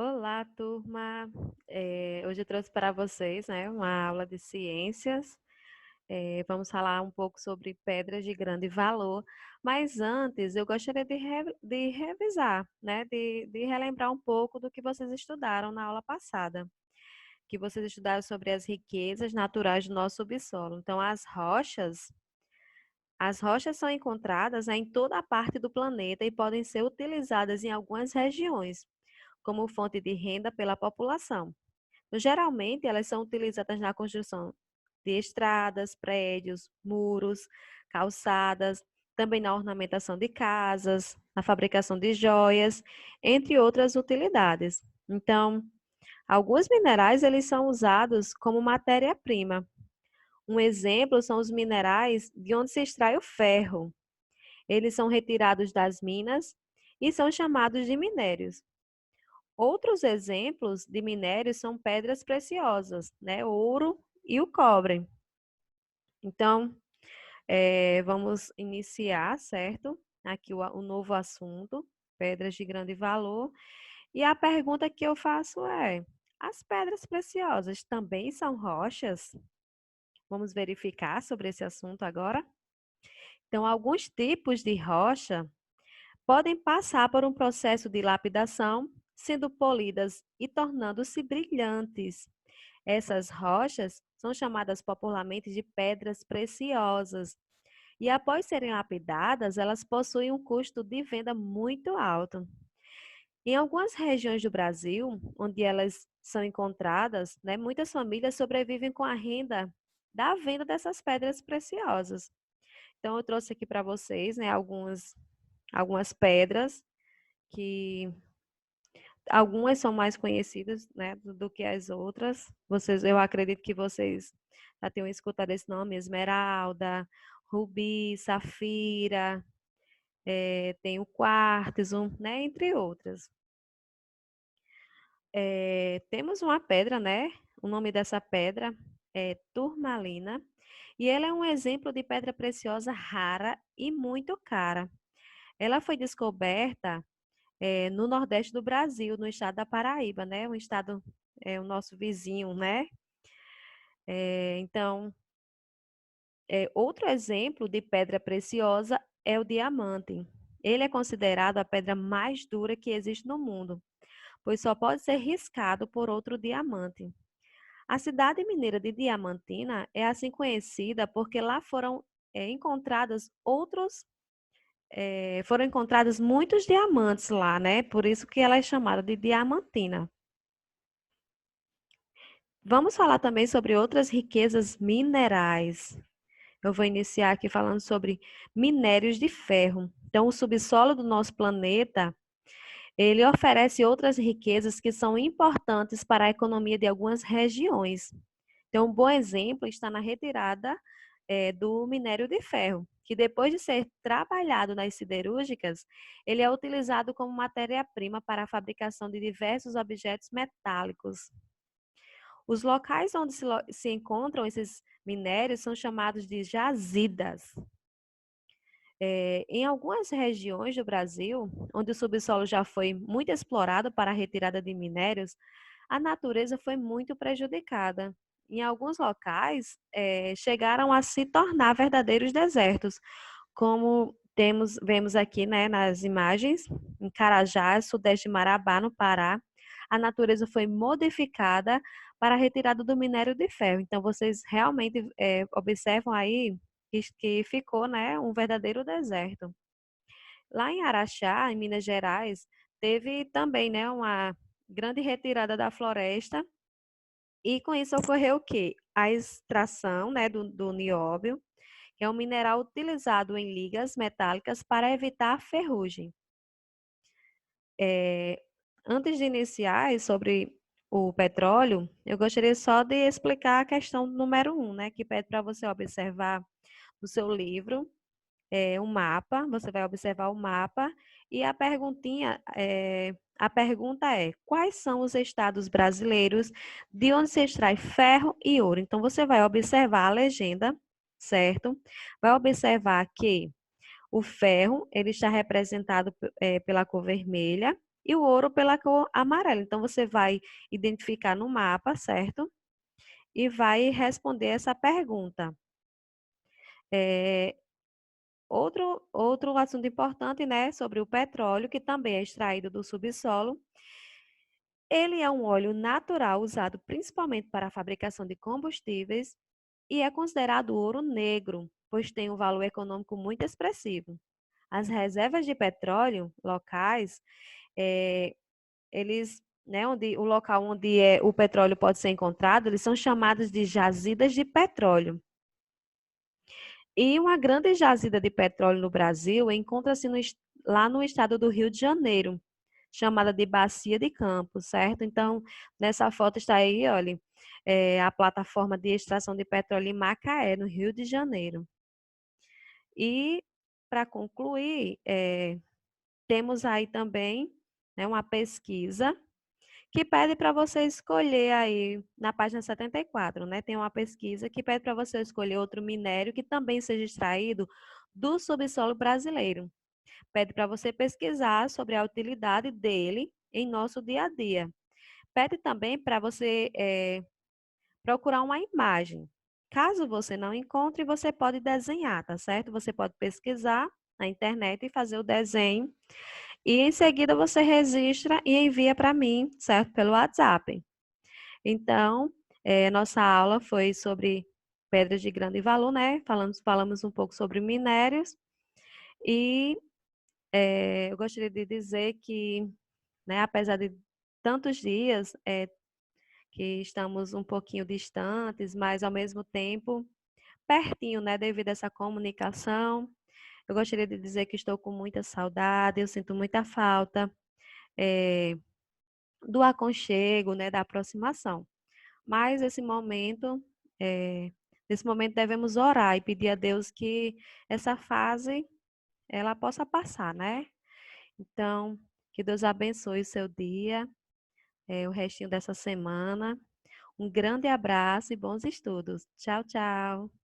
Olá, turma. Hoje eu trouxe para vocês, né, uma aula de ciências. Vamos falar um pouco sobre pedras de grande valor, mas antes eu gostaria de revisar, né, de relembrar um pouco do que vocês estudaram na aula passada, que vocês estudaram sobre as riquezas naturais do nosso subsolo. Então, as rochas são encontradas, né, em toda a parte do planeta e podem ser utilizadas em algumas regiões como fonte de renda pela população. Geralmente, elas são utilizadas na construção de estradas, prédios, muros, calçadas, também na ornamentação de casas, na fabricação de joias, entre outras utilidades. Então, alguns minerais eles são usados como matéria-prima. Um exemplo são os minerais de onde se extrai o ferro. Eles são retirados das minas e são chamados de minérios. Outros exemplos de minérios são pedras preciosas, né? O ouro e o cobre. Então, vamos iniciar, certo? Aqui o novo assunto, pedras de grande valor. E a pergunta que eu faço é: as pedras preciosas também são rochas? Vamos verificar sobre esse assunto agora? Então, alguns tipos de rocha podem passar por um processo de lapidação, sendo polidas e tornando-se brilhantes. Essas rochas são chamadas popularmente de pedras preciosas. E após serem lapidadas, elas possuem um custo de venda muito alto. Em algumas regiões do Brasil, onde elas são encontradas, né, muitas famílias sobrevivem com a renda da venda dessas pedras preciosas. Então, eu trouxe aqui para vocês, né, algumas pedras que algumas são mais conhecidas, né, do que as outras. Eu acredito que vocês já tenham escutado esse nome: esmeralda, rubi, safira, tem o quartzo, né, entre outras. Temos uma pedra, né? O nome dessa pedra é turmalina e ela é um exemplo de pedra preciosa rara e muito cara. Ela foi descoberta no Nordeste do Brasil, no estado da Paraíba, né? Um estado, o nosso vizinho, né? Então, outro exemplo de pedra preciosa é o diamante. Ele é considerado a pedra mais dura que existe no mundo, pois só pode ser riscado por outro diamante. A cidade mineira de Diamantina é assim conhecida porque lá encontradas foram encontrados muitos diamantes lá, né? Por isso que ela é chamada de Diamantina. Vamos falar também sobre outras riquezas minerais. Eu vou iniciar aqui falando sobre minérios de ferro. Então, o subsolo do nosso planeta, ele oferece outras riquezas que são importantes para a economia de algumas regiões. Então, um bom exemplo está na retirada do minério de ferro, que depois de ser trabalhado nas siderúrgicas, ele é utilizado como matéria-prima para a fabricação de diversos objetos metálicos. Os locais onde se encontram esses minérios são chamados de jazidas. Em algumas regiões do Brasil, onde o subsolo já foi muito explorado para a retirada de minérios, a natureza foi muito prejudicada. Em alguns locais, chegaram a se tornar verdadeiros desertos, como vemos aqui, né, nas imagens, em Carajás, sudeste de Marabá, no Pará, a natureza foi modificada para a retirada do minério de ferro. Então, vocês realmente observam aí que ficou, né, um verdadeiro deserto. Lá em Araxá, em Minas Gerais, teve também, né, uma grande retirada da floresta e com isso ocorreu o quê? A extração, né, do nióbio, que é um mineral utilizado em ligas metálicas para evitar a ferrugem. Antes de iniciar sobre o petróleo, eu gostaria só de explicar a questão número 1, né, que pede para você observar no seu livro um mapa, você vai observar o mapa e a pergunta é: quais são os estados brasileiros de onde se extrai ferro e ouro? Então você vai observar a legenda, certo? Vai observar que o ferro ele está representado pela cor vermelha, e o ouro pela cor amarela. Então, você vai identificar no mapa, certo? E vai responder essa pergunta. Outro assunto importante, né, sobre o petróleo, que também é extraído do subsolo. Ele é um óleo natural usado principalmente para a fabricação de combustíveis e é considerado ouro negro, pois tem um valor econômico muito expressivo. As reservas de petróleo locais, eles, né, o local onde o petróleo pode ser encontrado, eles são chamados de jazidas de petróleo. E uma grande jazida de petróleo no Brasil encontra-se lá no estado do Rio de Janeiro, chamada de Bacia de Campos, certo? Então, nessa foto está aí, olha, a plataforma de extração de petróleo em Macaé, no Rio de Janeiro. E, para concluir, temos aí também, né, uma pesquisa que pede para você escolher aí, na página 74, né? Tem uma pesquisa que pede para você escolher outro minério que também seja extraído do subsolo brasileiro. Pede para você pesquisar sobre a utilidade dele em nosso dia a dia. Pede também para você procurar uma imagem. Caso você não encontre, você pode desenhar, tá certo? Você pode pesquisar na internet e fazer o desenho. E em seguida você registra e envia para mim, certo? Pelo WhatsApp. Então, nossa aula foi sobre pedras de grande valor, né? Falamos um pouco sobre minérios e eu gostaria de dizer que, né, apesar de tantos dias que estamos um pouquinho distantes, mas ao mesmo tempo pertinho, né, devido a essa comunicação, eu gostaria de dizer que estou com muita saudade, eu sinto muita falta eh, do aconchego, né, da aproximação. Mas nesse momento devemos orar e pedir a Deus que essa fase ela possa passar, né? Então, que Deus abençoe o seu dia, o restinho dessa semana. Um grande abraço e bons estudos. Tchau, tchau.